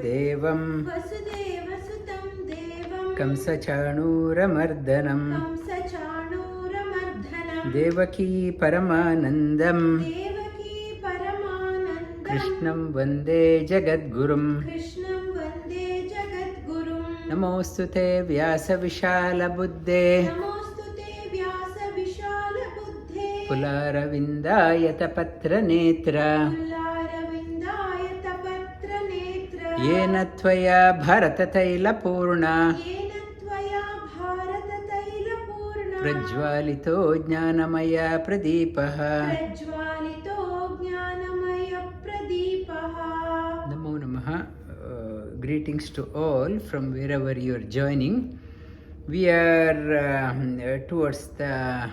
Vasudevam Vasudevasutam Devam Kamsachanuramardanam Devaki Paramanandam Krishnam Vande Jagadgurum Namostute Vyasa Vishala Buddhe Pularavindaya Tapatra Netra Yena Tvaya Bharata Taila Purna Prajwalito Jnanamaya Pradipaha Namo Namaha. Greetings to all from wherever you are joining. We are towards the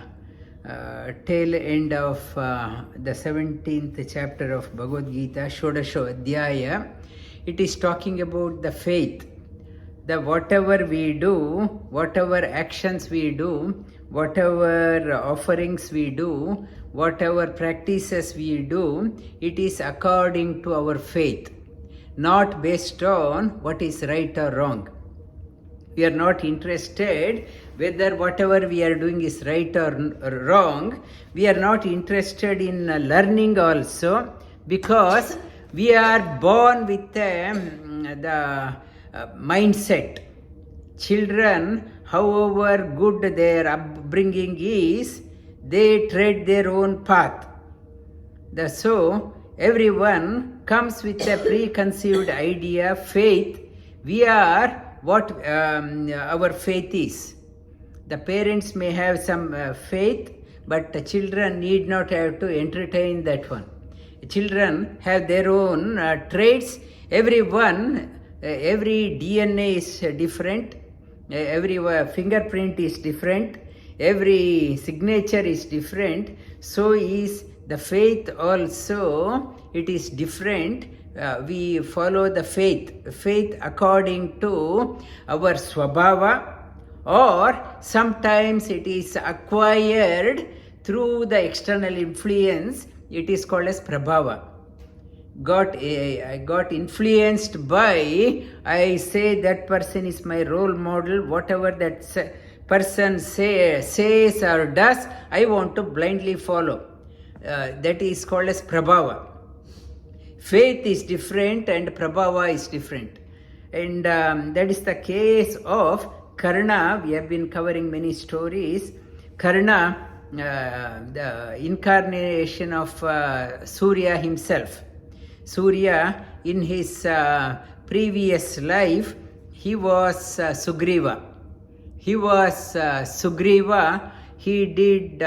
tail end of the 17th chapter of Bhagavad Gita, Shodasho Adhyaya. It is talking about the faith. That whatever we do, whatever actions we do, whatever offerings we do, whatever practices we do, it is according to our faith, not based on what is right or wrong. We are not interested whether whatever we are doing is right or wrong. We are not interested in learning also, because we are born with the mindset. Children, however good their upbringing is, they tread their own path. So everyone comes with a preconceived idea, faith. We are what our faith is. The parents may have some faith, but the children need not have to entertain that one. Children have their own traits. Everyone, every DNA is different, every fingerprint is different, every signature is different. So is the faith also. It is different. We follow the faith according to our swabhava, or sometimes it is acquired through the external influence. It is called as prabhava. I got influenced by, I say that person is my role model, whatever that person says or does, I want to blindly follow. That is called as prabhava. Faith is different and prabhava is different. And that is the case of Karna. We have been covering many stories. Karna, the incarnation of Surya himself. Surya, in his previous life, he was Sugriva. He did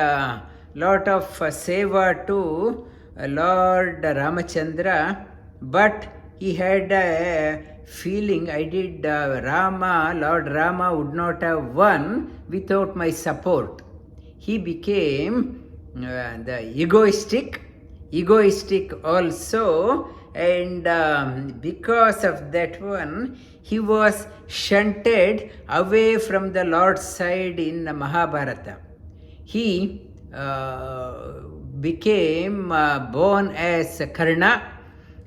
lot of seva to Lord Ramachandra, but he had a feeling, Lord Rama would not have won without my support. He became the egoistic also, and because of that one, he was shunted away from the Lord's side in Mahabharata. He became born as Karna,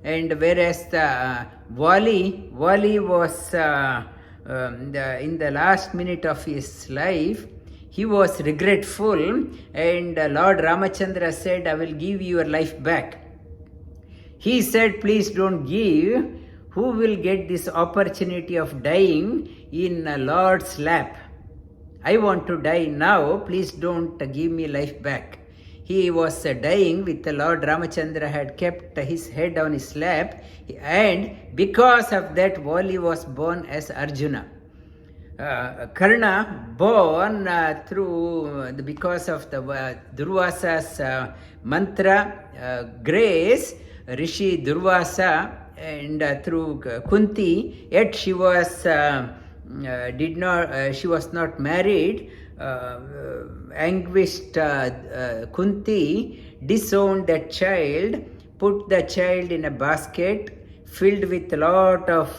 and whereas the Vali was in the last minute of his life, he was regretful, and Lord Ramachandra said, I will give your life back. He said, please don't give. Who will get this opportunity of dying in Lord's lap? I want to die now. Please don't give me life back. He was dying with Lord Ramachandra had kept his head on his lap, and because of that, Vali was born as Arjuna. Karna born because of the Durvasa's mantra, grace, Rishi Durvasa, and through Kunti, yet she was not married. Anguished Kunti disowned that child, put the child in a basket filled with a lot of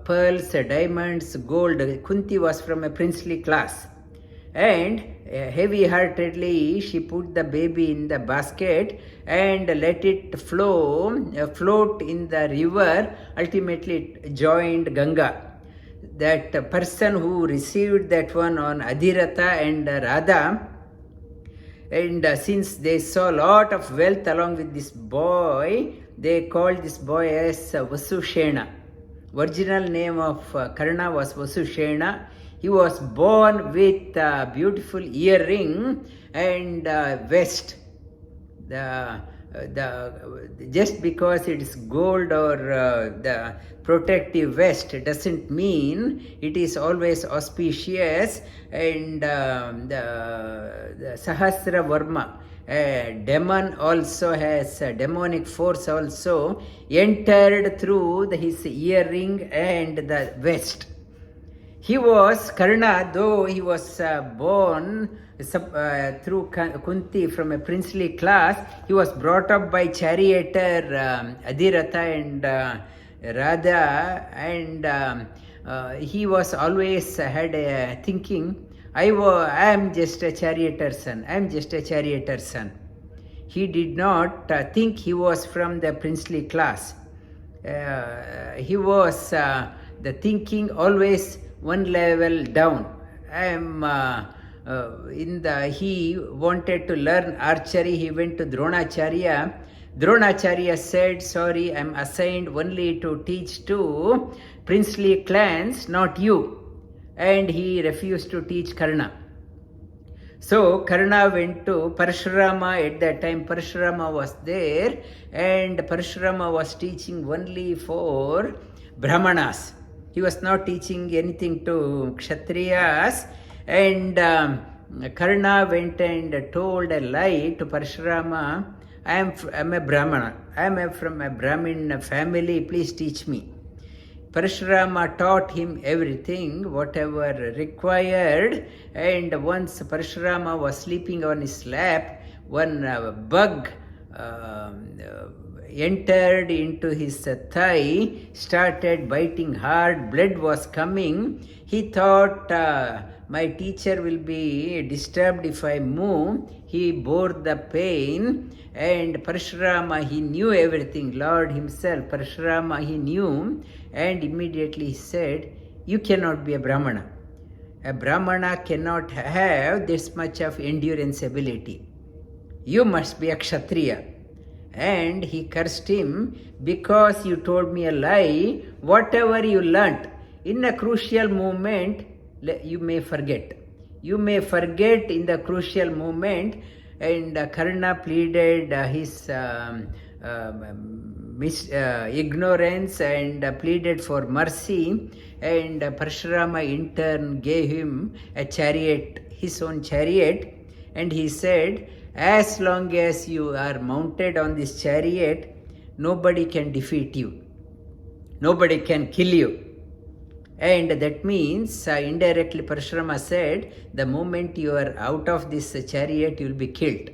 pearls, diamonds, gold. Kunti was from a princely class. and heavy-heartedly she put the baby in the basket and let it float in the river. Ultimately it joined Ganga. That person who received that one on Adhiratha and Radha, and since they saw a lot of wealth along with this boy, they called this boy as Vasushena. Original name of Karna was Vasushena. He was born with a beautiful earring and vest. Just because it is gold or the protective vest doesn't mean it is always auspicious. And the Sahasra Varma, demon also has demonic force also entered through his earring and the vest. He was Karna, though he was born through Kunti from a princely class. He was brought up by charioteer Adhiratha and Radha, and he was always had a thinking, I am just a charioteer's son. I am just a charioteer's son. He did not think he was from the princely class. He was the thinking always one level down. He wanted to learn archery. He went to Dronacharya. Dronacharya said, sorry, I am assigned only to teach to princely clans, not you. And he refused to teach Karna. So Karna went to Parashurama. At that time Parashurama was there, and Parashurama was teaching only for Brahmanas. He was not teaching anything to Kshatriyas. And Karna went and told a lie to Parashurama, I am a Brahmana. I am from a Brahmin family. Please teach me. Parashurama taught him everything, whatever required. And once Parashurama was sleeping on his lap, one bug entered into his thigh, started biting hard, blood was coming. He thought, my teacher will be disturbed if I move. He bore the pain, and Parashurama, he knew everything, Lord himself, Parashurama, he knew, and immediately he said, you cannot be a Brahmana. A Brahmana cannot have this much of endurance ability. You must be a Kshatriya. And he cursed him, because you told me a lie. Whatever you learnt, in a crucial moment, you may forget. You may forget in the crucial moment. And Karna pleaded his ignorance and pleaded for mercy. And Parashurama in turn gave him a chariot, his own chariot. And he said, as long as you are mounted on this chariot, nobody can defeat you. Nobody can kill you. And that means, indirectly Parashurama said, the moment you are out of this chariot, you will be killed.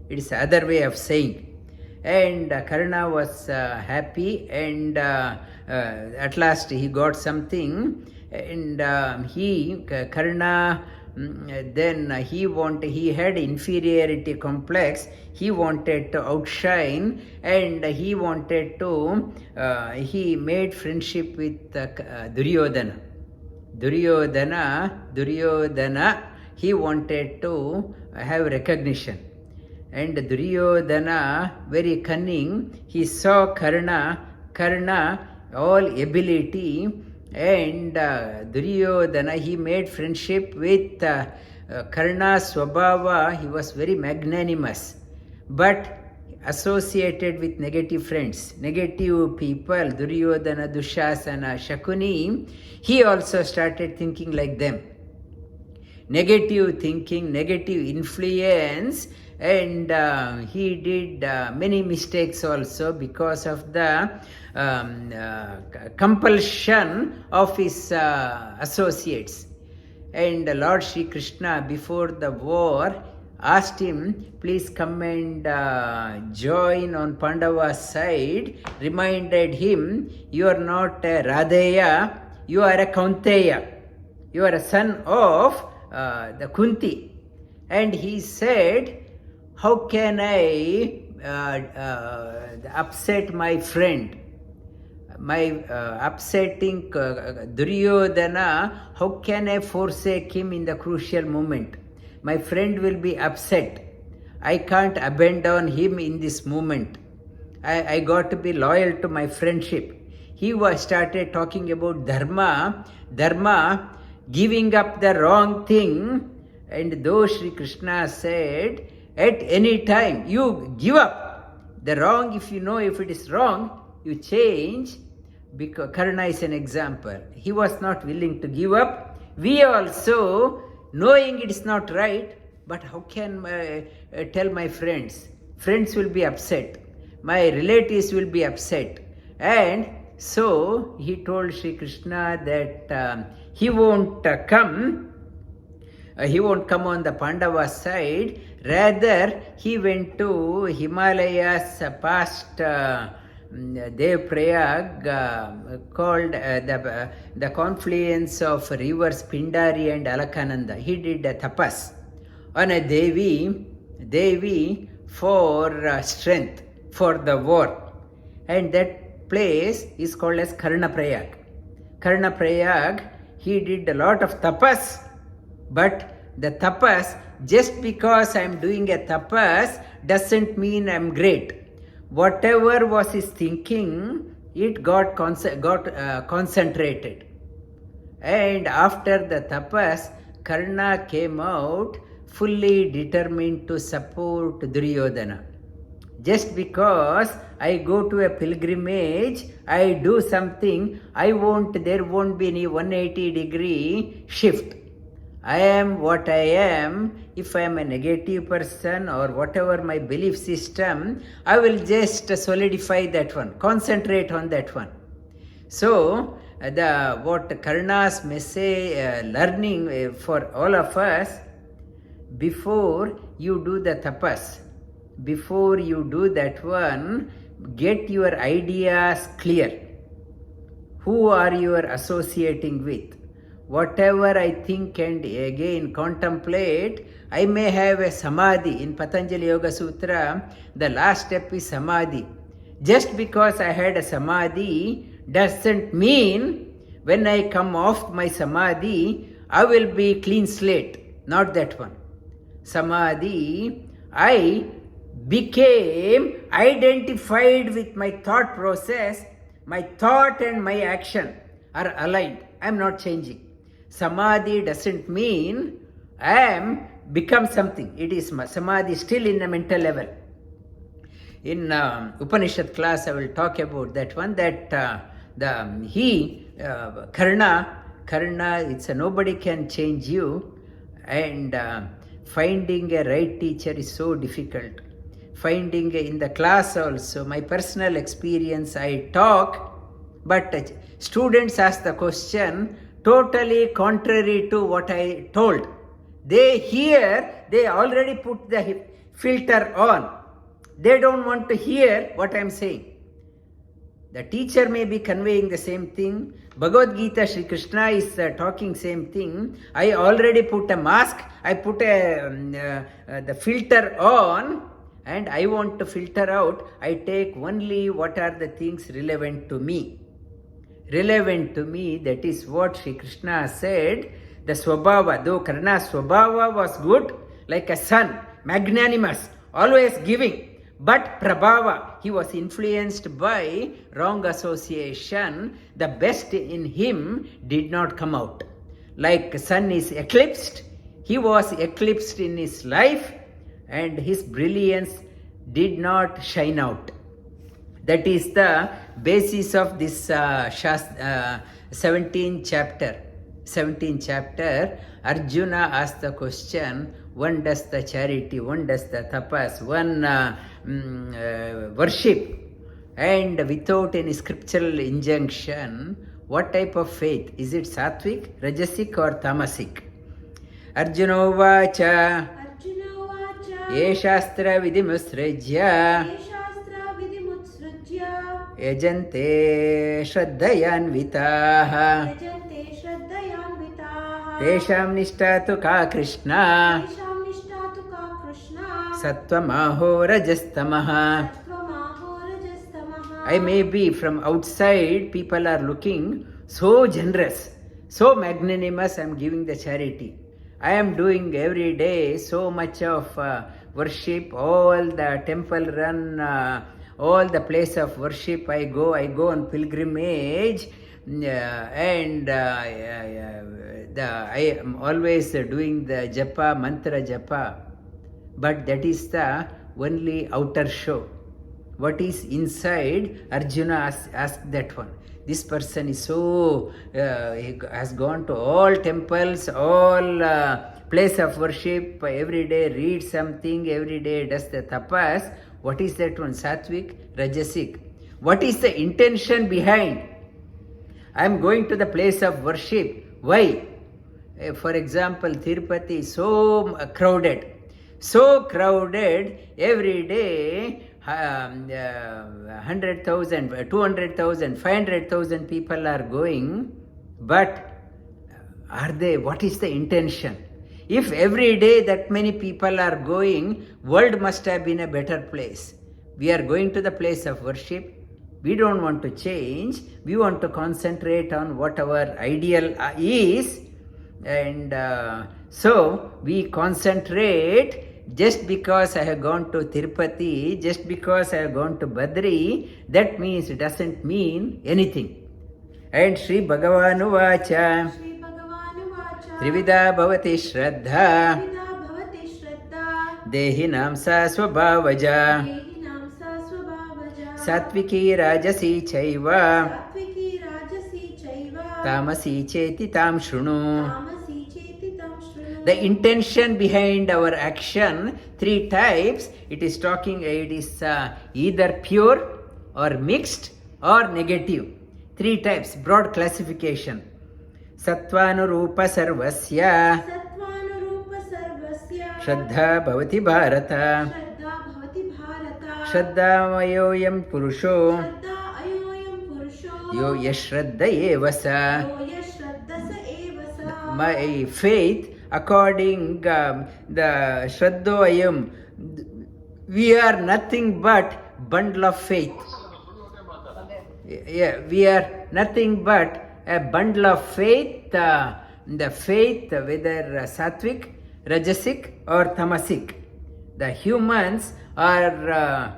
It is the other way of saying. And Karna was happy, and at last he got something. And Karna, then he had inferiority complex. He wanted to outshine, and he wanted to, he made friendship with Duryodhana. Duryodhana, he wanted to have recognition. And Duryodhana, very cunning, he saw Karna, all ability, and Duryodhana, he made friendship with Karna Swabhava. He was very magnanimous, but associated with negative friends, negative people, Duryodhana, Dushasana, Shakuni. He also started thinking like them. Negative thinking, negative influence, and he did many mistakes also because of the compulsion of his associates. And Lord Shri Krishna, before the war, asked him, please come and join on Pandava's side, reminded him, you are not a Radheya, you are a Kaunteya. You are a son of the Kunti, and he said, how can I upset my friend? My upsetting Duryodhana, how can I forsake him in the crucial moment? My friend will be upset. I can't abandon him in this moment. I got to be loyal to my friendship. He started talking about dharma, giving up the wrong thing, and though Sri Krishna said, at any time you give up the wrong, if you know if it is wrong, you change. Because Karna is an example. He was not willing to give up. We also, knowing it is not right, but how can I tell my friends? Friends will be upset. My relatives will be upset. And so he told Sri Krishna that he won't come on the Pandava side. Rather, he went to Himalayas past Devprayag, called the confluence of rivers Pindari and Alakananda. He did a tapas on a Devi for strength, for the war. And that place is called as Karna Prayag, he did a lot of tapas, but the tapas, just because I am doing a tapas, doesn't mean I am great. Whatever was his thinking, it got concentrated. And after the tapas, Karna came out fully determined to support Duryodhana. Just because I go to a pilgrimage, I do something, there won't be any 180-degree shift. I am what I am. If I am a negative person or whatever my belief system, I will just solidify that one, concentrate on that one. So, what Karna's message, learning for all of us, before you do the tapas, before you do that one, get your ideas clear. Who are you associating with? Whatever I think and again contemplate, I may have a samadhi. In Patanjali Yoga Sutra, the last step is samadhi. Just because I had a samadhi doesn't mean when I come off my samadhi, I will be clean slate. Not that one. Samadhi, I became identified with my thought process. My thought and my action are aligned. I am not changing. Samadhi doesn't mean I am become something. It is samadhi still in a mental level. In Upanishad class, I will talk about that one. That Karna, it's nobody can change you, and finding a right teacher is so difficult. Finding in the class also, my personal experience, I talk, but students ask the question totally contrary to what I told. They hear, they already put the filter on. They don't want to hear what I am saying. The teacher may be conveying the same thing. Bhagavad Gita, Sri Krishna is talking same thing. I already put a mask, I put the filter on, and I want to filter out. I take only what are the things relevant to me. Relevant to me, that is what Sri Krishna said. The Swabhava, though Karna's Swabhava was good, like a son, magnanimous, always giving. But Prabhava, he was influenced by wrong association. The best in him did not come out. Like sun is eclipsed, he was eclipsed in his life, and his brilliance did not shine out. That is the basis of this 17th chapter. Arjuna asked the question, one does the charity, one does the tapas, one worship, and without any scriptural injunction, what type of faith? Is it sattvic, rajasic or tamasic? Arjuna vacha ye shastra vidimusrajya yajante shraddhayanvitaha Tesham nishta tu ka Krishna. Tesham nishta tu ka Krishna. Sattva rajastamaha. Sattva rajastamaha. I may be from outside, people are looking so generous, so magnanimous, I am giving the charity. I am doing every day so much of worship, all the temple run, all the place of worship I go on pilgrimage, and I am always doing the japa, mantra japa, but that is the only outer show. What is inside? Arjuna asked that one. This person is so, he has gone to all temples, all place of worship, every day reads something, every day does the tapas. What is that one? Sattvic, Rajasic. What is the intention behind? I am going to the place of worship. Why? For example, Tirupati is so crowded. So crowded, every day 100,000, 200,000, 500,000 people are going, but are they, what is the intention? If every day that many people are going, world must have been a better place. We are going to the place of worship. We don't want to change. We want to concentrate on what our ideal is. And so we concentrate. Just because I have gone to Tirupati, just because I have gone to Badri, that means it doesn't mean anything. And Sri Bhagavanu Vacha, Shri Bhagavanu Vacha. Trivida Bhavati Shraddha, Trivida Bhavati Shraddha. Dehinam Sa Swabhavaja, Dehinam sa swabhavaja. Satviki Rajasi Chaiva, Satviki rajasi chaiva. Tamasi Cheti Tam Shrunu. Tamasi cheti tam shruno. The intention behind our action, 3 types, it is talking, it is either pure or mixed or negative. 3 types, broad classification. Sattvanurupa sarvasya, Sattvanurupa sarvasya. Shraddha bhavati bharata, Shraddha bhavati bharata. Shraddha vayoyam purusho, Shraddha ayoyam purusho. yo yashraddha evasa. Yo yashraddhasa evasa. My faith, according the Shraddho Ayam, we are nothing but bundle of faith. Yeah, we are nothing but a bundle of faith, the faith whether sattvic, rajasic or tamasic. The humans are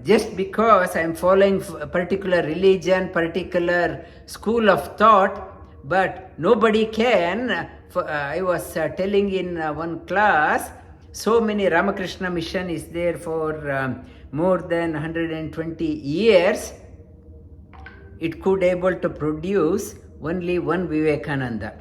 just because I am following a particular religion, particular school of thought, but nobody can. I was telling in one class, so many Ramakrishna mission is there for more than 120 years. It could able to produce only one Vivekananda.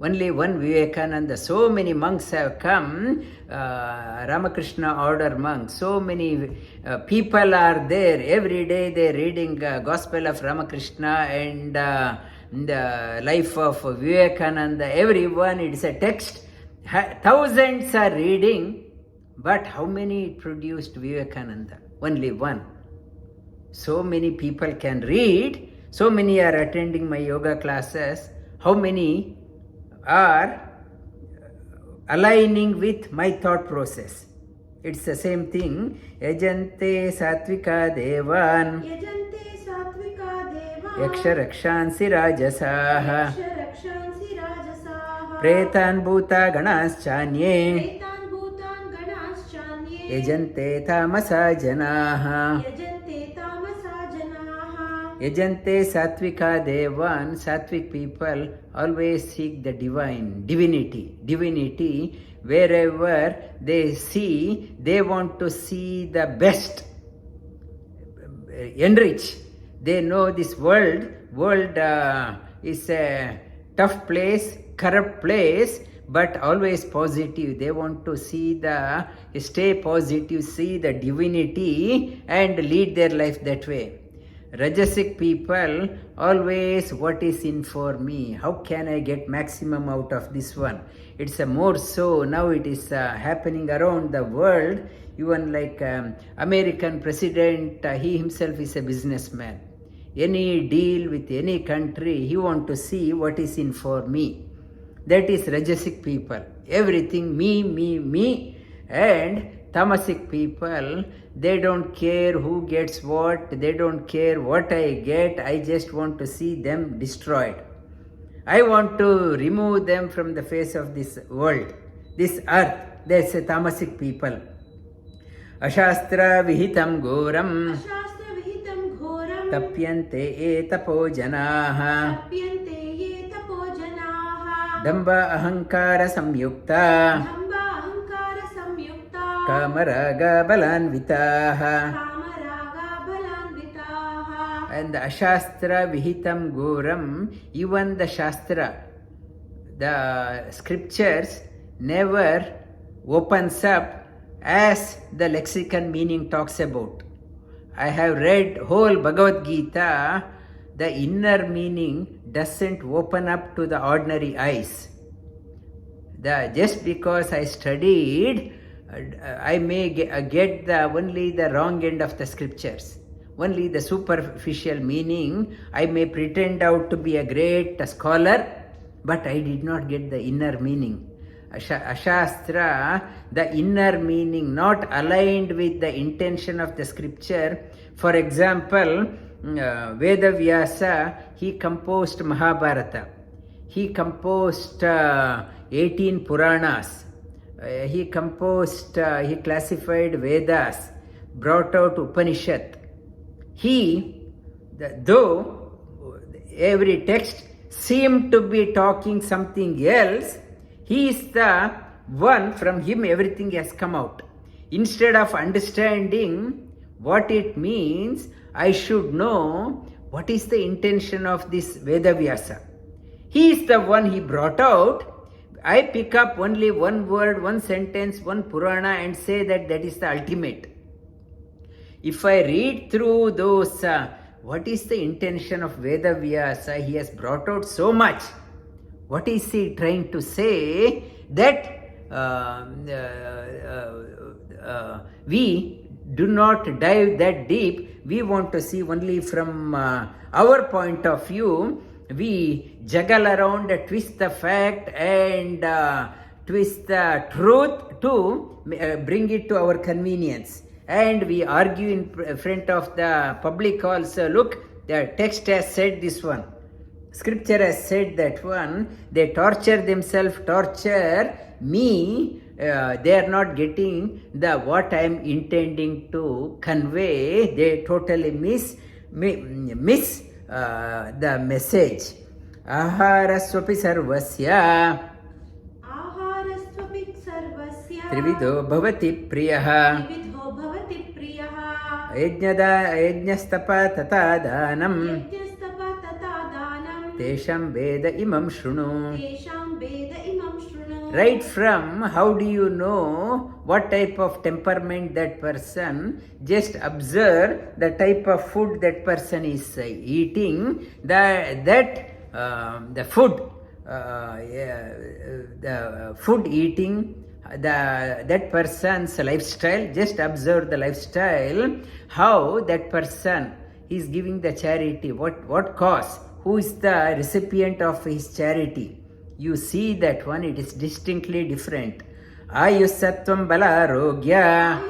Only one Vivekananda. So many monks have come, Ramakrishna order monks. So many people are there. Every day they are reading Gospel of Ramakrishna and the life of Vivekananda. Everyone, it is a text. Thousands are reading, but how many produced Vivekananda? Only one. So many people can read. So many are attending my yoga classes. How many are aligning with my thought process? It's the same thing. Yajante satvika devan, Yajante satvika devan. yaksha rakshansi rajasaha, Yaksha rakshansi rajasaha. pretan bhuta ganaschanye, Pretan bhutan ganaschanye. yajante tamasa janaha. Yajante tamasa janaha. Yajante satvika devan, sattvic people always seek the divinity. Wherever they see, they want to see the best, enrich. They know this world is a tough place, corrupt place, but always positive. They want to see stay positive, see the divinity and lead their life that way. Rajasic people always, what is in for me? How can I get maximum out of this one? It's a more so, now it is happening around the world. Even like American president, he himself is a businessman. any deal with any country, he want to see what is in for me. That is Rajasic people. Everything me. And Tamasic people, they don't care who gets what, they don't care what I get, I just want to see them destroyed. I want to remove them from the face of this world, this earth. That's a Tamasic people. Ashastra vihitam goram Ashastra vihitam ghoram tapyante etapo janaha tapyante ye tapo janaha damba ahankara samyukta dhamba ahankara samyukta kamaraga balanvitaha. kamaraga balanvitaha. And the Ashastra Vihitam Goram, even the Shastra, the scriptures never opens up as the lexicon meaning talks about. I have read whole Bhagavad Gita, the inner meaning doesn't open up to the ordinary eyes. Just because I studied, I may get only the wrong end of the scriptures. Only the superficial meaning. I may pretend out to be a great scholar, but I did not get the inner meaning. Ashastra, the inner meaning not aligned with the intention of the scripture. For example, Vedavyasa, he composed Mahabharata. He composed 18 Puranas. He classified Vedas, brought out Upanishad. Though every text seemed to be talking something else, he is the one, from him everything has come out. Instead of understanding what it means, I should know what is the intention of this Vedavyasa. He is the one he brought out. I pick up only one word, one sentence, one Purana and say that is the ultimate. If I read through those, what is the intention of Vedavyasa? He has brought out so much. What is he trying to say? That we do not dive that deep. We want to see only from our point of view. We juggle around, twist the fact and twist the truth to bring it to our convenience. And we argue in front of the public also. Look, the text has said this one. Scripture has said that one. They torture themselves, torture me. They are not getting what I am intending to convey. They totally miss the message. Aharasvapi sarvasya trivido bhavati priyaha yajñastapa tata dānam tesham veda imam shrunu. Right from how do you know what type of temperament that person, just observe the type of food that person is eating, the food eating, that person's lifestyle, just observe the lifestyle, how that person is giving the charity, what cause, who is the recipient of his charity. You see that one, it is distinctly different. Ayusattvam balarogya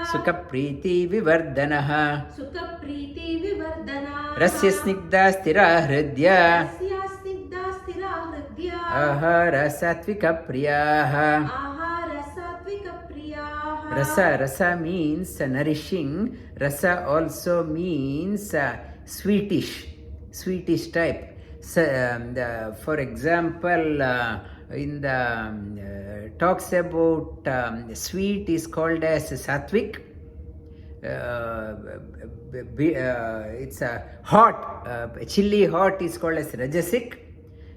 sukha priti vivardanaha rasya snigdha stira hridya ahara satvika priyaha. Rasa means nourishing. Rasa also means sweetish type. For example, in the talks about sweet is called as sattvic. It's a hot, chilli hot is called as rajasic,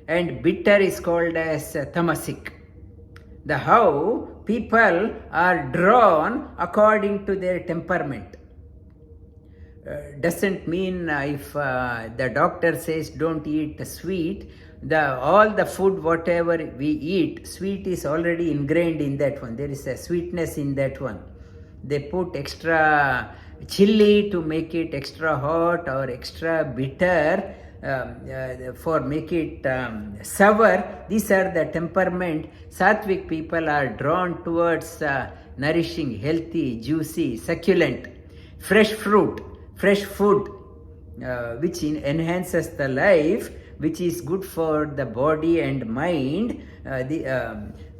and bitter is called as tamasic. The how people are drawn according to their temperament. Doesn't mean if the doctor says don't eat sweet, all the food whatever we eat, sweet is already ingrained in that one. There is a sweetness in that one. They put extra chili to make it extra hot or extra bitter, for make it sour. These are the temperament. Sattvic people are drawn towards nourishing, healthy, juicy, succulent, fresh fruit, fresh food, which enhances the life, which is good for the body and mind.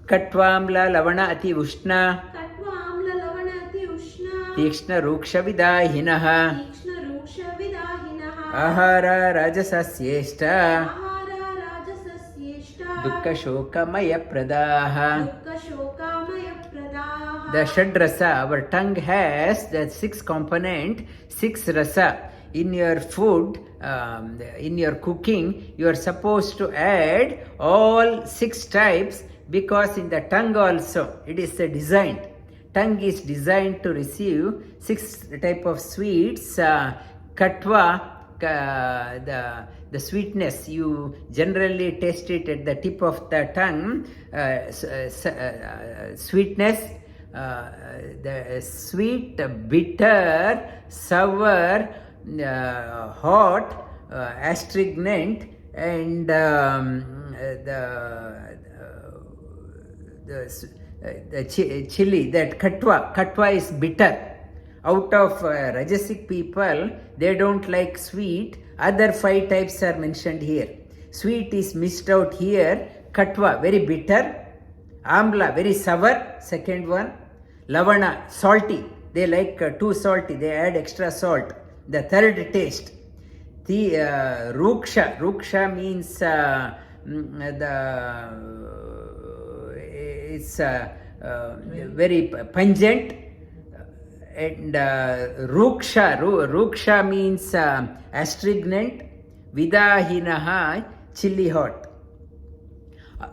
Katvamla lavana ati ushna कट्वाम्ल लवण अति उष्ण तीक्ष्ण रूक्ष विदाहिनः तीक्ष्ण रूक्ष विदाहिनः आहार राजसस्येष्ट आहार राजसस्येष्ट दुःख शोकमय प्रदाः. दुःख शोकामय प्रदाः. The Shadrasa, our tongue has the 6 component, 6 rasa. In your food, in your cooking, you are supposed to add all 6 types, because in the tongue also it is designed. Tongue is designed to receive 6 type of sweets. Katva, the sweetness, you generally taste it at the tip of the tongue. Sweetness, the sweet, bitter, sour, hot, astringent, and the chili, that katwa is bitter. Out of Rajasic people, they don't like sweet. Other 5 types are mentioned here. Sweet is missed out here. Katwa, very bitter. Amla, very sour, second one. Lavana, salty. They like too salty. They add extra salt. The third taste. The ruksha means it's very pungent, and ruksha means astringent, vidahinaha, chili hot.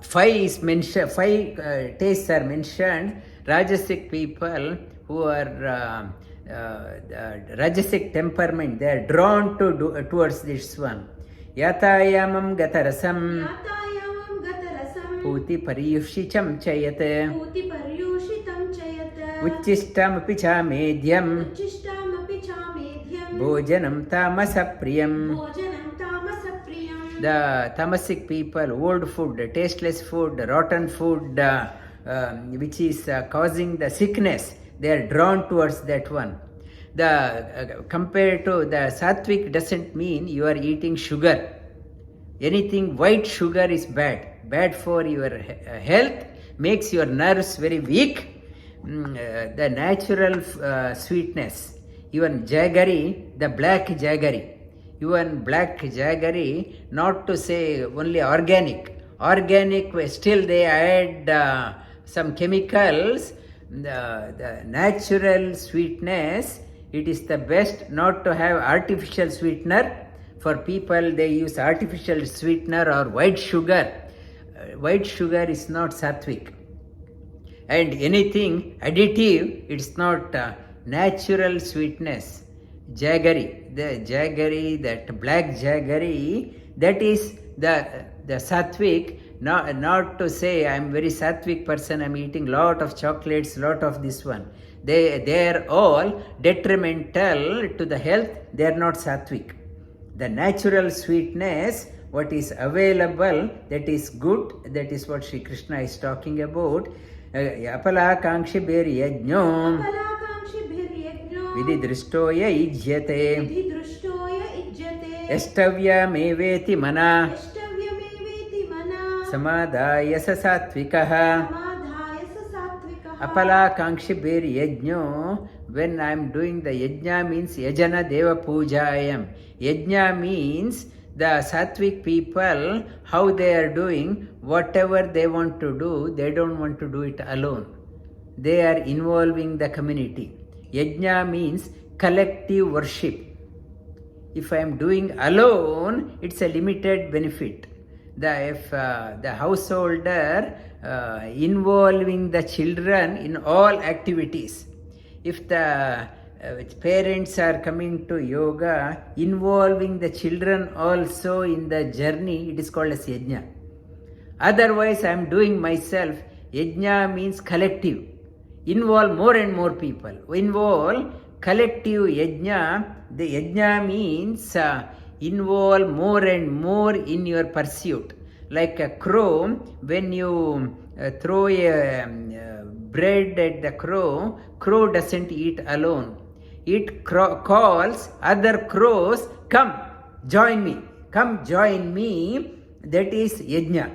5 is mentioned. 5 tastes are mentioned. Rajasic people who are Rajasic temperament, they are drawn towards this one. Yatayamam gatarasam यातायामं गतरसं puti pariyushicam chayat पूतिपर्यूषितं चयत uchchistamapi chamedyam उच्छिष्टमपि चामेध्यं bhojanam tamasapriyam. भोजनं तामसप्रियं. The tamasic people, old food, tasteless food, rotten food, which is causing the sickness, they are drawn towards that one. The compared to the sattvic doesn't mean you are eating sugar. Anything white sugar is bad for your health, makes your nerves very weak. The natural sweetness, even jaggery, the black jaggery, even black jaggery, not to say only organic, still they add some chemicals. The natural sweetness, it is the best not to have artificial sweetener. For people, they use artificial sweetener or white sugar. White sugar is not sattvic. And anything additive, it's not natural sweetness. Jaggery, the jaggery, that black jaggery, that is the sattvic. Not to say I am very sattvic person, I am eating lot of chocolates, lot of this one. They are all detrimental to the health. They are not sattvic. The natural sweetness, what is available, that is good. That is what Sri Krishna is talking about. Apalakankshi yajño अपलाकांक्षिभिर्यज्ञो vidhi drishtoya ijyate विधिदृष्टोय इज्यते estavya meveti mana यष्टव्यमेवेति मना samadhaya sa sattvikaha. समाधाय स सात्विकः. Apalakankshi yajño, when I am doing the yajna means yajana deva pujayam. Yajna means the sattvic people, how they are doing, whatever they want to do, they don't want to do it alone. They are involving the community. Yajna means collective worship. If I am doing alone, it's a limited benefit. If the householder involving the children in all activities, if the parents are coming to yoga, involving the children also in the journey, it is called as yajna. Otherwise, I am doing myself. Yajna means collective. Involve more and more people. Involve collective yajna, the yajna means involve more and more in your pursuit. Like a crow, when you throw a bread at the crow, crow doesn't eat alone. It calls other crows, come, join me, come join me. That is yajna.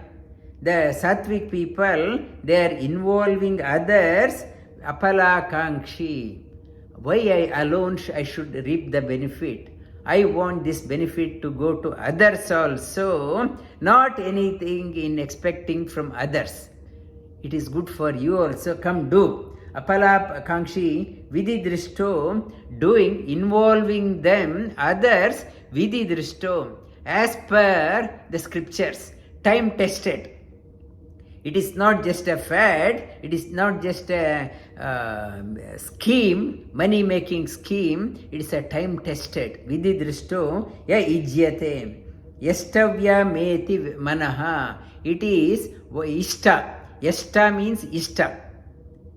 The sattvic people, they are involving others, apalakankshi. Why I alone I should reap the benefit? I want this benefit to go to others also, not anything in expecting from others. It is good for you also, come do. Apalakankshi vididrishto, doing, involving them, others, vididrishto, as per the scriptures, time tested. It is not just a fad, it is not just a scheme, money making scheme, it is a time tested. Vididrishto ya ijyate, yastavya meti manaha. It is ishta. Yasta means ishta.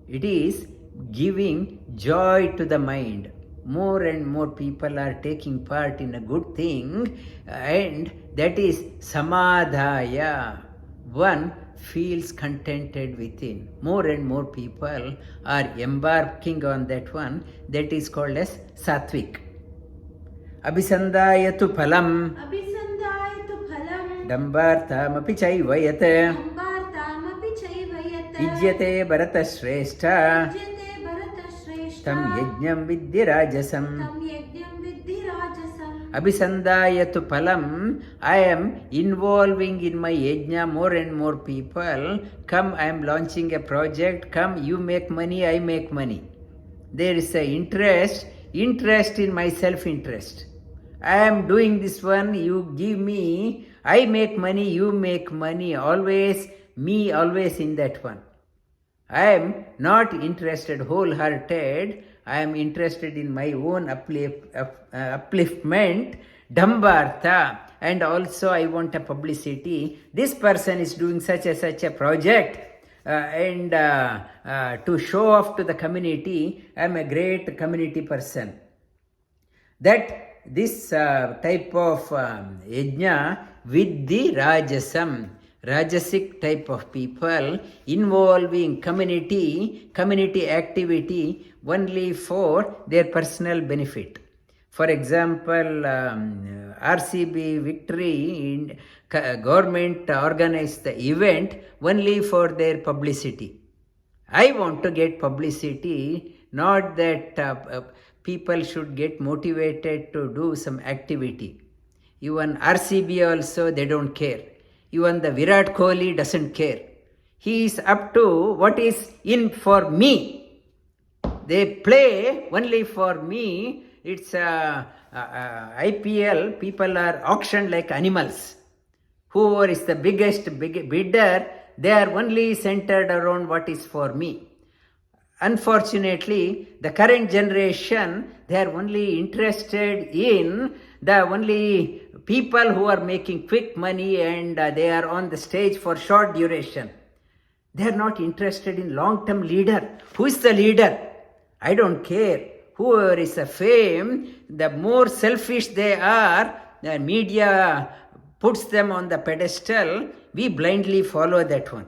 It is giving joy to the mind. More and more people are taking part in a good thing, and that is samadhaya. One feels contented within. More and more people are embarking on that one. That is called as sattvic. Abhisandayatu phalam. Abhisandayatu phalam. Dambarthamapi chaivayat. Dambarthamapi chaivayat. Ijyate bharata shrestha. Ijyate bharata shrestha. Tam yajñam vidhi rajasam. Tam yajñam vidhi rajasam. Abhisandayatu phalam. I am involving in my yajna more and more people. Come, I am launching a project. Come, you make money, I make money. There is a interest in my self-interest. I am doing this one, you give me, I make money, you make money. Always me, always in that one. I am not interested, wholehearted. I am interested in my own upliftment, dambartha, and also I want a publicity. This person is doing such a project, and to show off to the community, I am a great community person. That this type of yajna with the rajasam, rajasic type of people involving community activity only for their personal benefit. For example, RCB victory, government organized the event only for their publicity. I want to get publicity, not that people should get motivated to do some activity. Even RCB also, they don't care. Even the Virat Kohli doesn't care. He is up to what is in for me. They play only for me. It's IPL, people are auctioned like animals. Whoever is the biggest bidder, they are only centered around what is for me. Unfortunately, the current generation, they are only interested in the only people who are making quick money, and they are on the stage for short duration. They are not interested in long-term leader. Who is the leader? I don't care. Whoever is a fame, the more selfish they are, the media puts them on the pedestal, we blindly follow that one.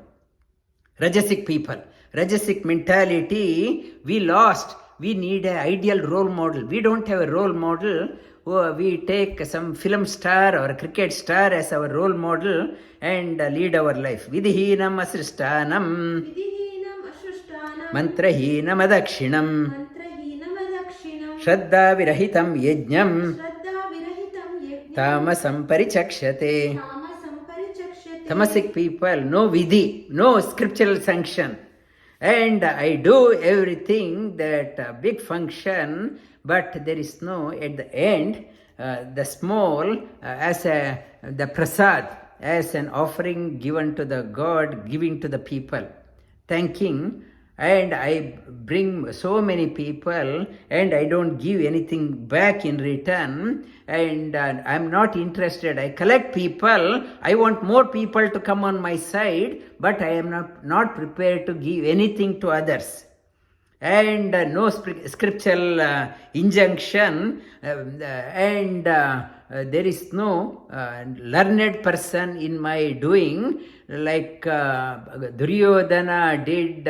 Rajasic people, Rajasic mentality, we lost. We need an ideal role model. We don't have a role model. We take some film star or a cricket star as our role model and lead our life. Vidhihinam asristanam. Vidhihinam ashrushtanam. Mantrahinam adakshinam. Mantrahinam adakshinam. Shraddha virahitam yajñam. Shraddha virahitam yajñam. Tamasam paricakshate. Tamasam paricakshate. Tamasic people, no vidhi, no scriptural sanction. And I do everything, that big function, but there is no, at the end, the small, as the prasad, as an offering given to the God, giving to the people, thanking. And I bring so many people, and I don't give anything back in return, and I'm not interested. I collect people. I want more people to come on my side, but I am not prepared to give anything to others. and no scriptural injunction, and there is no learned person in my doing, like Duryodhana did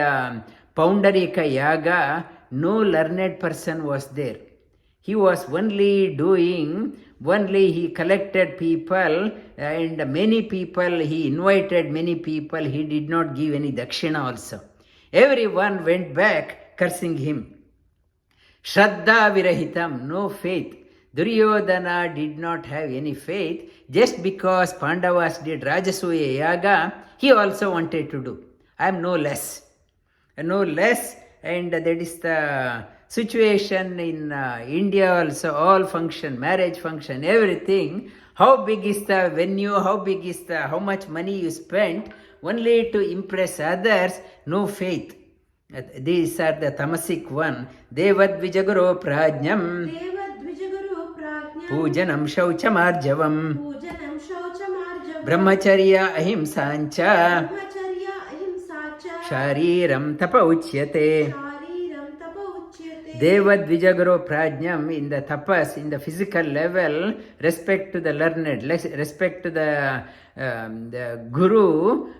Poundarika Yaga. No learned person was there. He was only he collected people, and many people, he invited many people, he did not give any dakshina also. Everyone went back cursing him. Shraddha virahitam, no faith. Duryodhana did not have any faith. Just because Pandavas did Rajasuya Yaga, he also wanted to do. I am no less. No less, and that is the situation in India also. All function, marriage function, everything. How big is the venue? How much money you spent? Only to impress others, no faith. These are the tamasic one. Devad vijagaro prajnam, pujanam shauchamarjavam, brahmacharya ahimsancha, shariram tapa uchyate. Devad vijagaro prajnam, in the tapas, in the physical level, respect to the learned, respect to the guru,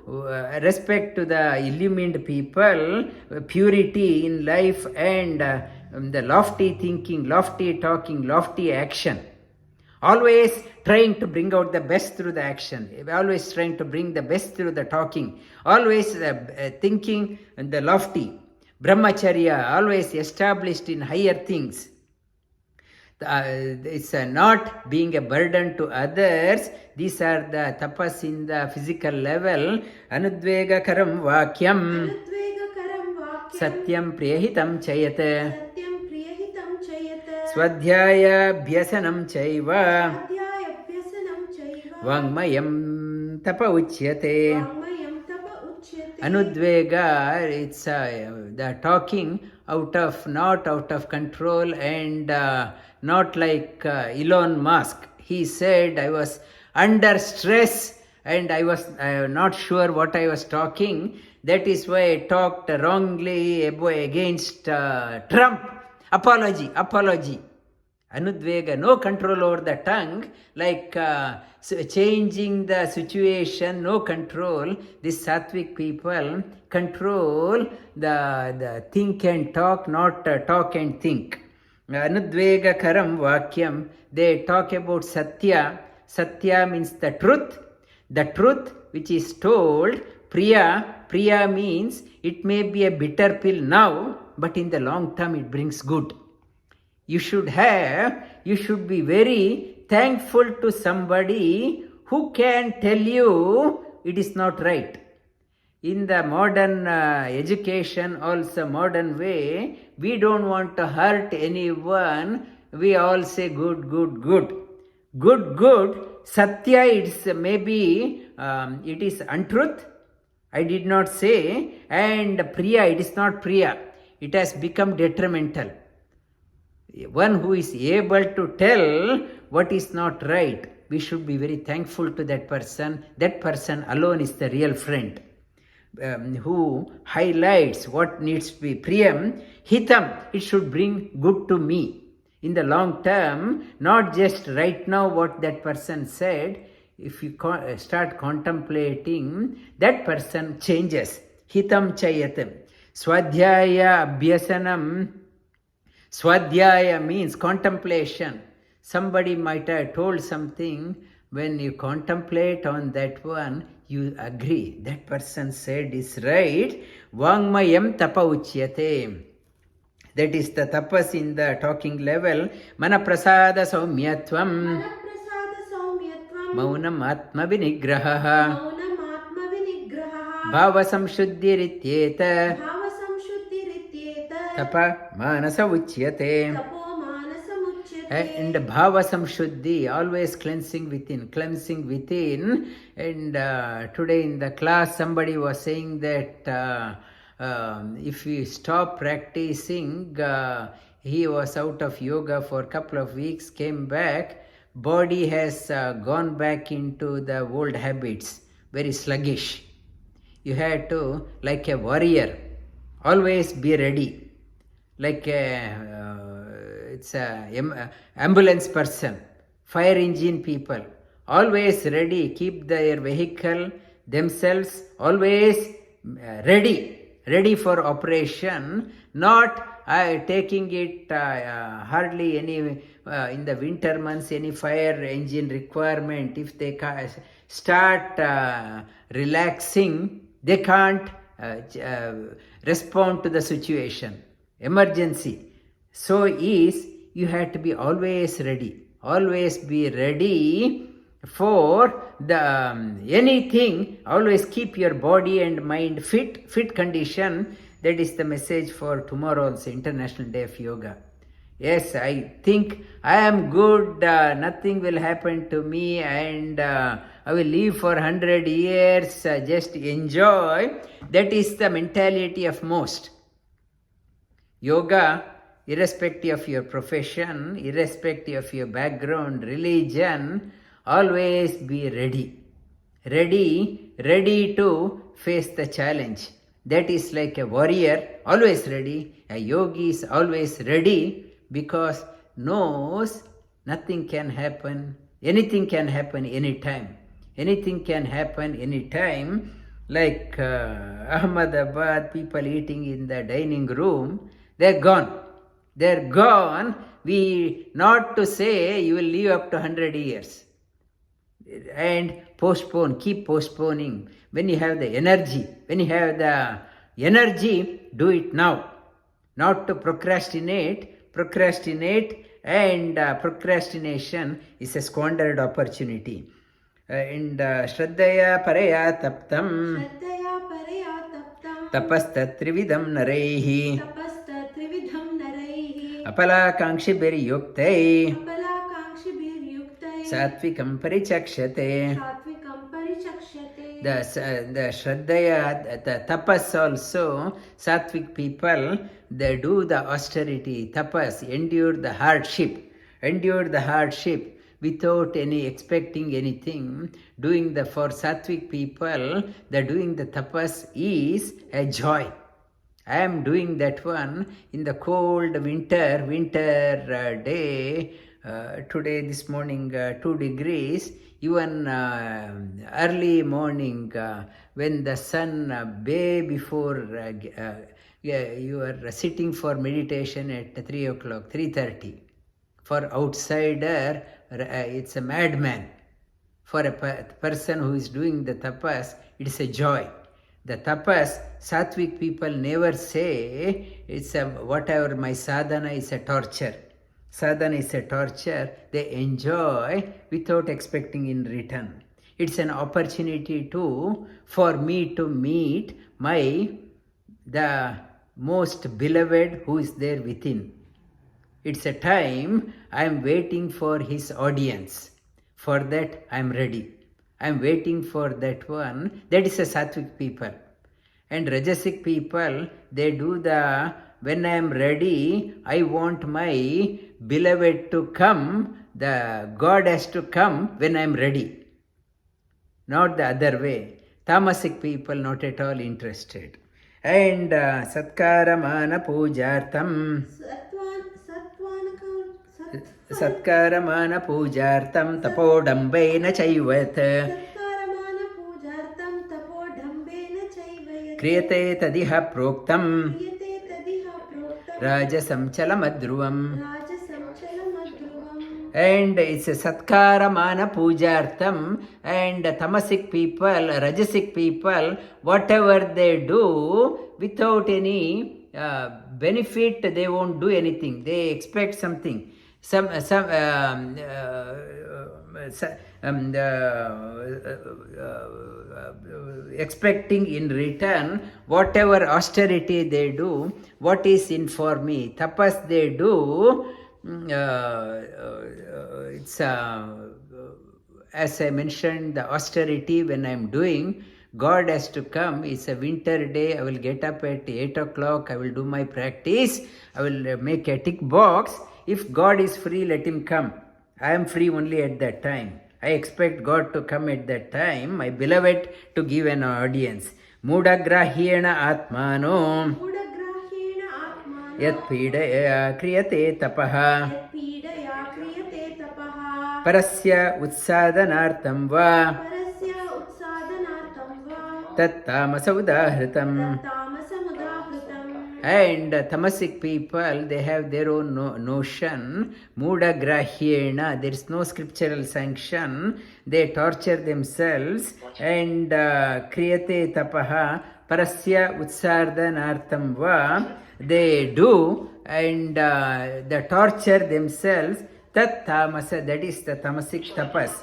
respect to the illumined people, purity in life, and the lofty thinking, lofty talking, lofty action. Always trying to bring out the best through the action, always trying to bring the best through the talking, always thinking the lofty. Brahmacharya, always established in higher things. It's not being a burden to others. These are the tapas in the physical level. Anudvega karam vakyam, satyam priyahitam chayat, swadhyaya bhyasanam chaiva, vangmayam tapa uchyate. Anudvega, it's the talking not out of control, and not like Elon Musk. He said, I was under stress and I was not sure what I was talking. That is why I talked wrongly against Trump. Apology. Anudvega, no control over the tongue, like changing the situation, no control. These sattvic people control the think and talk, not talk and think. Anudvega karam vakyam, they talk about satya. Satya means the truth which is told. Priya means it may be a bitter pill now, but in the long term it brings good. You should be very thankful to somebody who can tell you it is not right. In the modern education, also modern way, we don't want to hurt anyone. We all say good. Satya, it's maybe it is untruth. I did not say. And Priya, it is not Priya. It has become detrimental. One who is able to tell what is not right, we should be very thankful to that person. That person alone is the real friend, who highlights what needs to be. Priyam, hitam, it should bring good to me in the long term, not just right now what that person said. If you start contemplating, that person changes. Hitam chayatam. Swadhyaya abhyasanam. Swadhyaya means contemplation. Somebody might have told something. When you contemplate on that one, you agree. That person said is right. Vangmayam tapa uchyate. That is the tapas in the talking level. Manaprasada saumyatvam. Maunam atma vinigraha. Bhava samshuddhirityeta. Tapa manasa uchyate. And bhava samshuddhi, always cleansing within. And today in the class somebody was saying that if we stop practicing, he was out of yoga for a couple of weeks, came back, body has gone back into the old habits, very sluggish. You had to, like a warrior, always be ready. like it's a ambulance person, fire engine people, always ready, keep their vehicle themselves always ready for operation, not taking it hardly any in the winter months any fire engine requirement. If they start relaxing, they can't respond to the situation, emergency. So is you have to be always ready, always be ready for the anything. Always keep your body and mind fit condition. That is the message for tomorrow's International Day of Yoga. Yes, I think I am good, nothing will happen to me, and I will live for 100 years, just enjoy. That is the mentality of most. Yoga, irrespective of your profession, irrespective of your background, religion, always be ready to face the challenge. That is like a warrior, always ready. A yogi is always ready because knows nothing can happen, anything can happen anytime. Anything can happen anytime. Like Ahmedabad, people eating in the dining room, they're gone. They're gone. We not to say you will live up to 100 years. And postpone, keep postponing. When you have the energy, do it now. Not to procrastinate, and procrastination is a squandered opportunity. And Shraddhaya Paraya Taptam Shraddhaya Paraya Taptam Tapastatrividam Naraihi Tapastatrividham Naraihi Apalakankshibhiryuktai Apalakankshibhiryuktai Satvikam Parichakshate. Satvikam Parichakshate. The Shraddhaya, the tapas also, Sattvic people, they do the austerity, tapas, endure the hardship without any expecting anything. Doing the, for Sattvic people, the doing the tapas is a joy. I am doing that one in the cold winter day. Today, this morning, 2 degrees. Even early morning, when the sun way before you are sitting for meditation at 3 o'clock, 3:30. For outsider, it's a madman. For a person who is doing the tapas, it's a joy. The tapas, Sattvic people never say it's a whatever, my sadhana is a torture. Sadhana is a torture. They enjoy without expecting in return. It's an opportunity for me to meet the most beloved who is there within. It's a time I am waiting for his audience. For that I am ready. I am waiting for that one. That is a Sattvic people. And Rajasic people, they do when I am ready, I want my beloved to come, the God has to come when I am ready. Not the other way. Tamasic people not at all interested. And Satkaramana Pujartam Satkaramana Pujartam Tapodambena Chaivat Satkaramana Pujartam Tapodambena Chaivayat Kriyate Tadiha Proktam Kriyate Tadiha Proktam Rajasam Chalamadruvam. Rajasam Chalamadruvam. And it's a Satkaramana Pujartam. And Tamasic people, Rajasic people, whatever they do, without any benefit, they won't do anything. They expect something. Expecting in return whatever austerity they do. What is in for me? Tapas they do. It's as I mentioned, the austerity when I am doing, God has to come. It's a winter day. I will get up at 8 o'clock. I will do my practice. I will make a tick box. If God is free, let him come. I am free only at that time. I expect God to come at that time, my beloved, to give an audience. Mudagrahena Atmano Mudagrahena Atmano Yat pīdaya kriyate tapaha यत्पीडया क्रियते तपः parasya utsadanartam va परस्य उत्सादनार्थं वा tat tamasa udahritam. तामसमुदाहृतम्. And tamasic people, they have their own notion. Muda grahyena, there is no scriptural sanction. They torture themselves. And kriyate tapaha parasya utsardanartam va, they do, and they torture themselves. Tat tamasa, that is the tamasic tapas.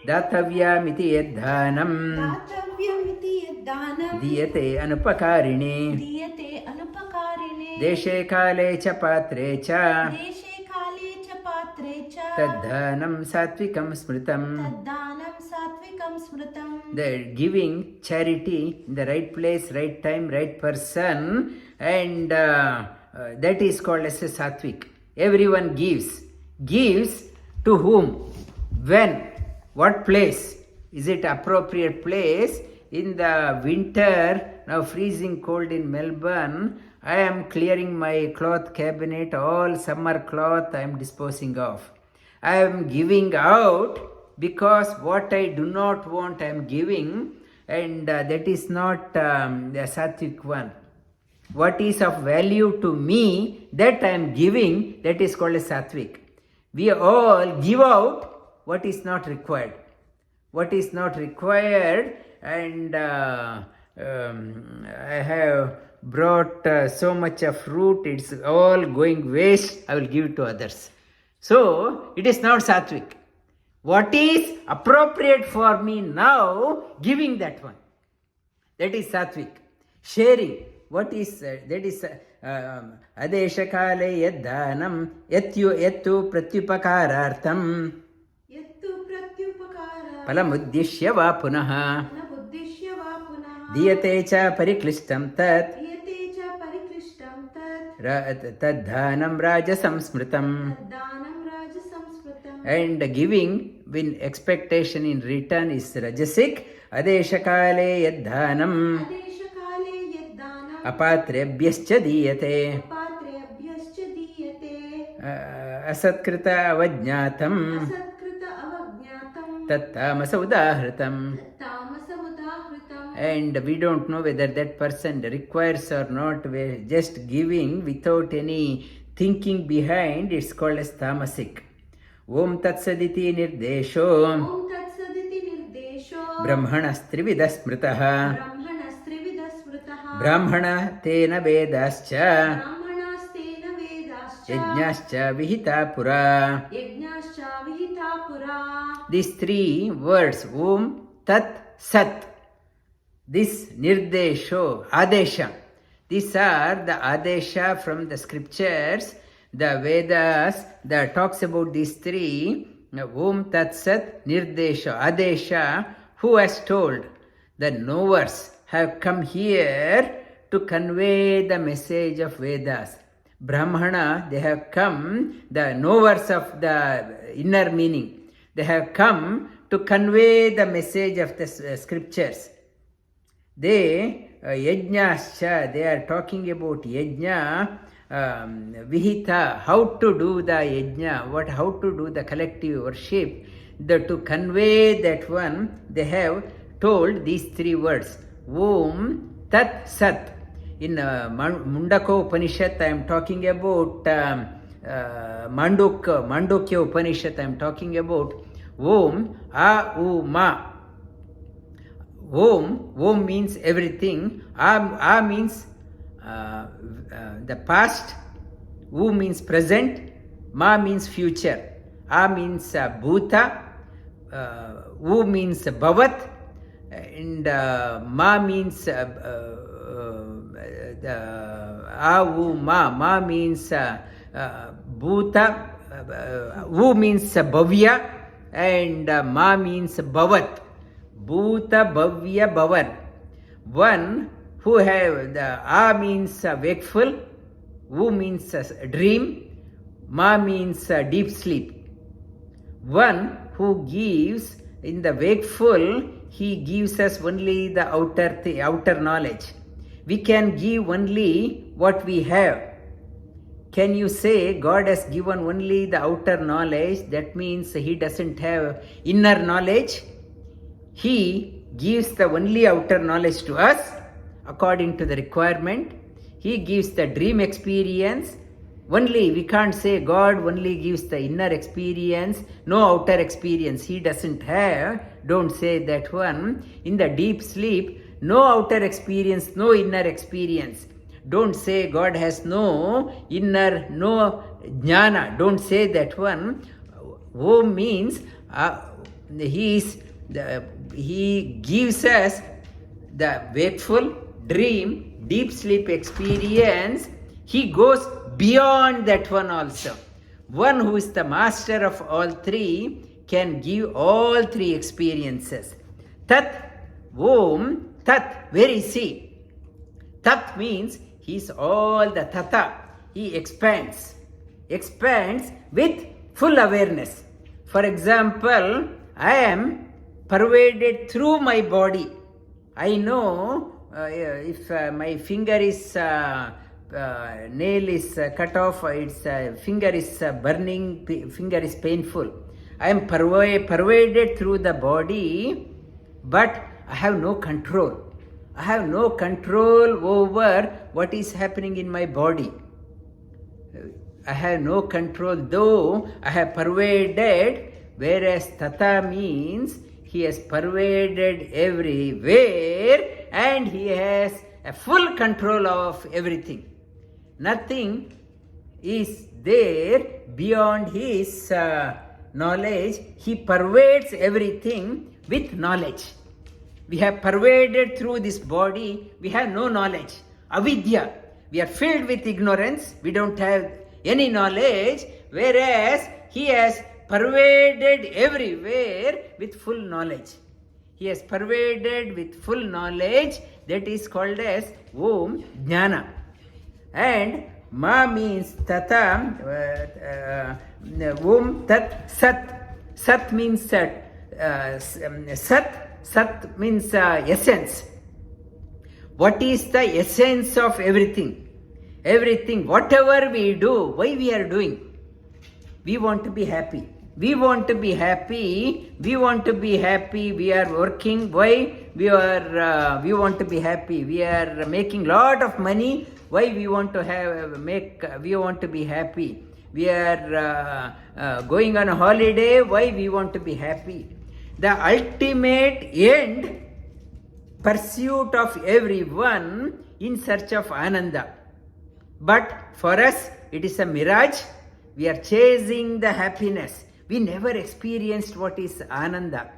Datavyamiti yadhanam दातव्यमिति यद्दानं diyate anupakarini. दीयते अनुपकारिणे Deshe kale cha patre cha देशे काले च पात्रे च tadhanam satvikam smritam. तद्दानं सात्विकं स्मृतम्. The giving charity in the right place, right time, right person, and that is called as a satvik. Everyone gives. Gives to whom? When? What place? Is it appropriate place? In the winter, now freezing cold in Melbourne, I am clearing my cloth cabinet, all summer cloth I am disposing of. I am giving out because what I do not want I am giving, and that is not the sattvic one. What is of value to me, that I am giving, that is called a sattvic. We all give out what is not required. What is not required, and I have brought so much of fruit, it's all going waste, I will give it to others. So, it is not sattvic. What is appropriate for me now, giving that one. That is sattvic. Sharing. What is that is adesha kale yadhanam yattu pratyupakarartham यत्तु प्रत्युपकाराय palamuddishya va punaha बुद्धिश्य वा पुनः diyate cha pariklishtam tat क्रियते च परिक्लिष्टं तत् tadhanam rajasam smritam. तद्दानं राजसंस्मृतम्. And giving with expectation in return is rajasic. Adesha kale yadhanam आदेशकाले यद्दानं apatrebhyascha diyate पात्रेभ्यश्च दीयते asatkrita avajñatam असत्कृत अवज्ञातं tattamasa udahritam. तामसमुदाहृतम्. And we don't know whether that person requires or not. We're just giving without any thinking behind. It's called as tamasic. Om Tat Saditi Nirdesho ॐ तत्सदिति निर्देशो Brahmanastrividha smritaha ब्रह्मणस्त्रिविधस्मृतः Brahmana tena vedascha ब्राह्मणास्तेन वेदाश्च yajñascha vihita pura. यज्ञाश्च विहिता पुरा. These three words, Om Tat Sat, this Nirdesho, Adesha, these are the Adesha from the scriptures, the Vedas that talks about these three. Om Tat Sat Nirdesho, Adesha, who has told? The knowers have come here to convey the message of Vedas. Brahmana, they have come, the knowers of the inner meaning. They have come to convey the message of the scriptures. They, yajñascha, they are talking about yajña, vihita, how to do the yajña, how to do the collective worship. To convey that one, they have told these three words. Om Tat Sat. In Mundaka Upanishad, I am talking about Mandukya Upanishad, I am talking about Om A U Ma. Om means everything. A means the past. U means present. Ma means future. A means Bhuta. U means Bhavat. And Ma means Ma means Bhuta. U means Bhavya. And Ma means Bhavat. Bhuta, Bhavya, Bhavan. One who have the A means wakeful, U means dream, Ma means deep sleep. One who gives in the wakeful, he gives us only the outer knowledge. We can give only what we have. Can you say God has given only the outer knowledge? That means He doesn't have inner knowledge. He gives the only outer knowledge to us according to the requirement. He gives the dream experience. Only, we can't say God only gives the inner experience, no outer experience. He doesn't have. Don't say that one. In the deep sleep, no outer experience, no inner experience. Don't say God has no inner, no jnana. Don't say that one. Om means He gives us the wakeful, dream, deep sleep experience. He goes beyond that one also. One who is the master of all three can give all three experiences. Tat, Om, Tat, where is He? Tat means He is all the Tata. He expands with full awareness. For example, I am pervaded through my body. I know if my finger is nail is cut off, its finger is burning, finger is painful. I am pervaded through the body, but I have no control. I have no control over what is happening in my body. I have no control, though I have pervaded, whereas Tata means He has pervaded everywhere and He has a full control of everything. Nothing is there beyond His knowledge. He pervades everything with knowledge. We have pervaded through this body, we have no knowledge. Avidya, we are filled with ignorance, we don't have any knowledge, whereas He has pervaded everywhere with full knowledge. He has pervaded with full knowledge, that is called as Om Jnana. And Ma means Tata, Om Tat Sat. Sat means Sat. Sat means essence. What is the essence of everything? Everything, whatever we do, why we are doing? We want to be happy. We want to be happy. We want to be happy. We are working. Why? We want to be happy. We are making lot of money. Why we want to we want to be happy. We are going on a holiday. Why we want to be happy. The ultimate end, pursuit of everyone in search of Ananda. But for us, it is a mirage. We are chasing the happiness. We never experienced what is Ananda.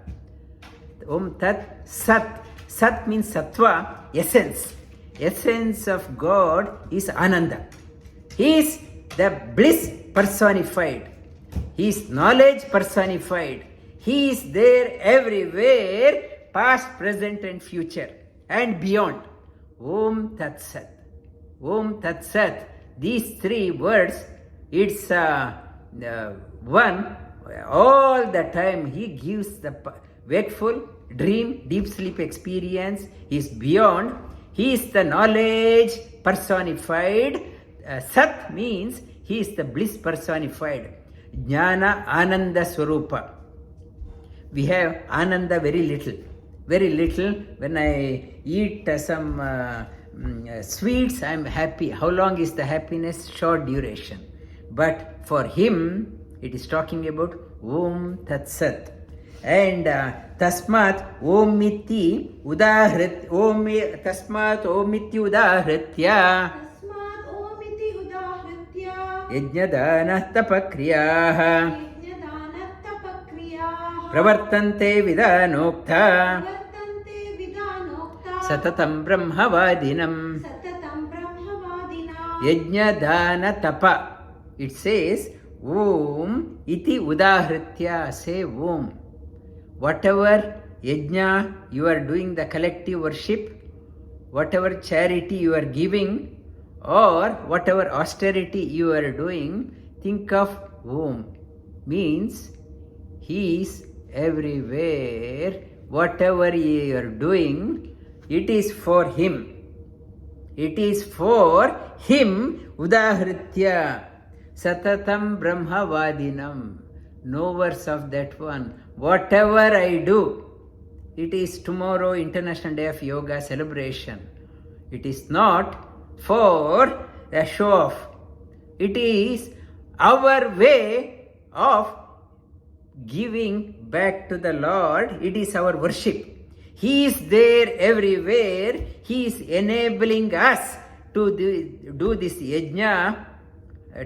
Om Tat Sat. Sat means Sattva, essence. Essence of God is Ananda. He is the bliss personified. He is knowledge personified. He is there everywhere, past, present and future and beyond. Om Tat Sat. Om Tat Sat. These three words, it's one, all the time He gives the wakeful, dream, deep sleep experience. He is beyond. He is the knowledge personified. Sat means He is the bliss personified. Jnana Ananda Swarupa. We have Ananda very little. Very little. When I eat some sweets, I am happy. How long is the happiness? Short duration. But for Him, it is talking about Om Tat Sat. And Tasmat Omiti Udahrit Tasmat Omiti Udahritya Tasmat omiti udahritya Yajña Dāna Tapa Kriyaha Yajña Dāna Tapa Kriya Pravartante Vidanokta Vartante Vidanokta Satatam Brahmavadinam Satatam Brahmavadina Yajña Dāna Tapa. It says Om iti udahritya. Say Om. Whatever yajna you are doing, the collective worship, whatever charity you are giving, or whatever austerity you are doing, think of Om. Means He is everywhere. Whatever you are doing, it is for Him. It is for Him udahritya satatam brahmavadinam. Knowers of that one. Whatever I do, it is tomorrow International Day of Yoga celebration. It is not for a show off. It is our way of giving back to the Lord. It is our worship. He is there everywhere. He is enabling us to do this yajna.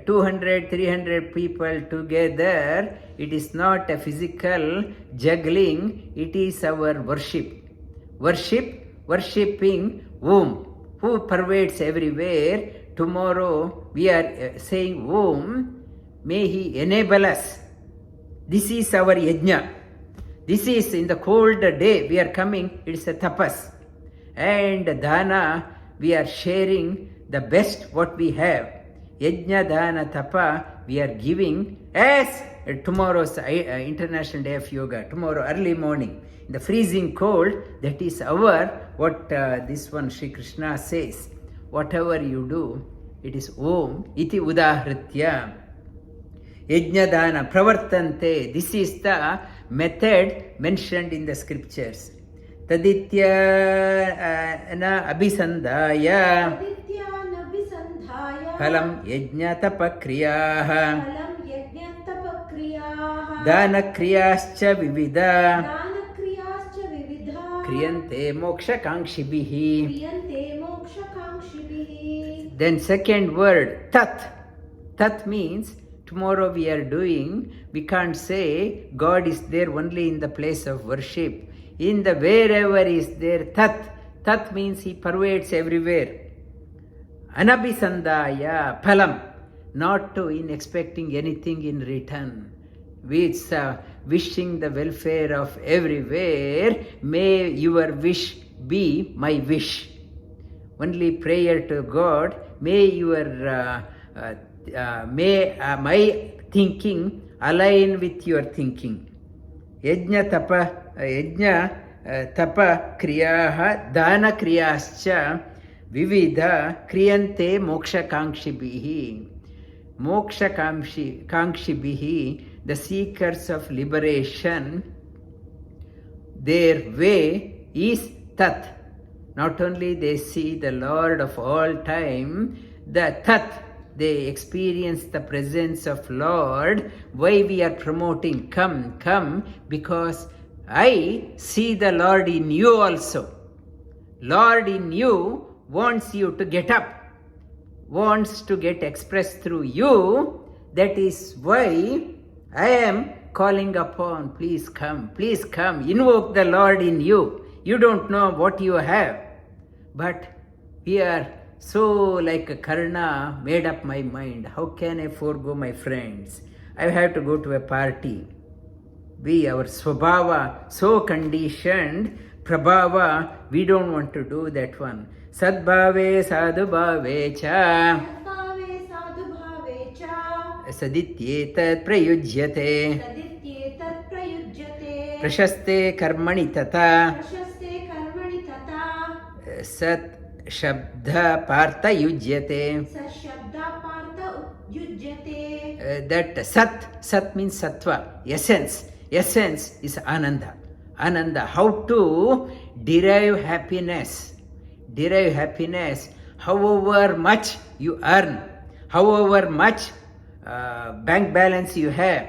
200, 300 people together. It is not a physical juggling. It is our worship. Worshipping whom? Who pervades everywhere. Tomorrow we are saying whom. May He enable us. This is our yajna. This is in the cold day we are coming. It is a tapas. And Dāna, we are sharing the best what we have. Yajna, Dāna, Tapa, we are giving as tomorrow's International Day of Yoga. Tomorrow early morning, in the freezing cold, that is our, what this one Sri Krishna says. Whatever you do, it is Om iti udahritya. Yajna, Dāna, pravartante. This is the method mentioned in the scriptures. Taditya na abhisandaya. Phalam yajna tapa kriyaha. Dāna kriyascha vivida. Kriyante moksha kangshibihi. Then second word, tat. Tat means tomorrow we are doing, we can't say God is there only in the place of worship. In the wherever is there, tat. Tat means He pervades everywhere. Anabhisandaya, phalam, not to in expecting anything in return. It's wishing the welfare of everywhere. May your wish be my wish. Only prayer to God. May your my thinking align with your thinking. Yajna tapa kriyaha dāna kriyascha vividha kriyante moksha kangshibihi. Moksha kangshibihi, the seekers of liberation, their way is tat. Not only they see the Lord of all time, the tat, they experience the presence of Lord. Why we are promoting come, because I see the Lord in you also. Lord in you wants you to get up, wants to get expressed through you. That is why I am calling upon, please come, invoke the Lord in you. You don't know what you have, but we are so like a Karna, made up my mind. How can I forego my friends? I have to go to a party. Our swabhava, so conditioned, prabhava, we don't want to do that one. Sadbhave sadhubhave cha. Sadityetat prayujyate. Prashaste karmani tata. Sat shabda partha yujyate. That sat means sattva, essence. Essence is ananda. How to derive happiness. However much you earn, however much bank balance you have,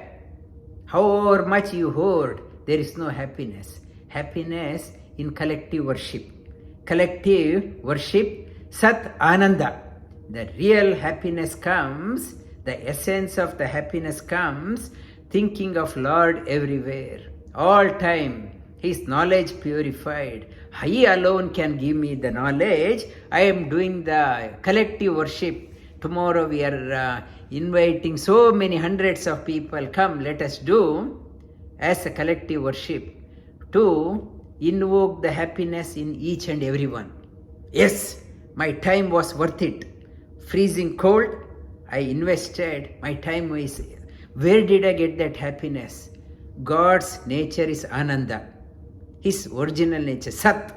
however much you hoard, there is no happiness. Happiness in collective worship. Sat Ananda. The real happiness comes, the essence of the happiness comes, thinking of Lord everywhere, all time. His knowledge purified. He alone can give me the knowledge. I am doing the collective worship. Tomorrow we are inviting so many hundreds of people. Come, let us do as a collective worship to invoke the happiness in each and every one. Yes, my time was worth it. Freezing cold, I invested. My time was. Where did I get that happiness? God's nature is Ananda. His original nature, Sat.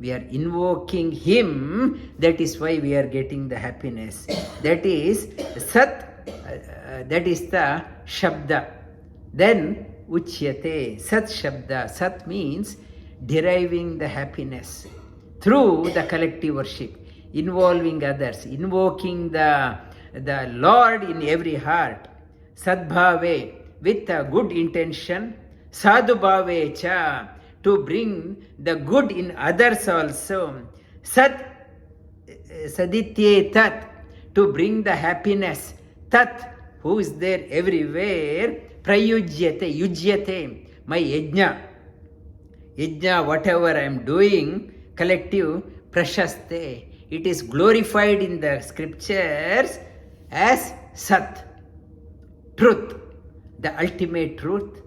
We are invoking Him. That is why we are getting the happiness. That is Sat. That is the Shabda. Then Uchyate. Sat Shabda. Sat means deriving the happiness through the collective worship, involving others, invoking the Lord in every heart. Sadbhave, with a good intention. Sadhubhave cha, to bring the good in others also. Sat, saditye tat, to bring the happiness. Tat, who is there everywhere. Prayujyate, yujyate, my yajña. Yajña, whatever I am doing, collective, prashaste. It is glorified in the scriptures as Sat, truth, the ultimate truth,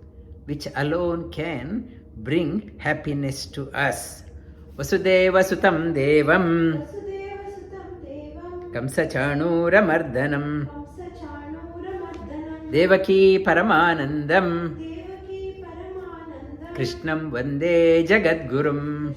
which alone can bring happiness to us. Vasudeva sutam devam, Vasudeva sutam devam, Kamsa chanura mardanam, Kamsa chanura mardanam, Devaki paramanandam, Devaki paramanandam, Krishnam vande jagadgurum.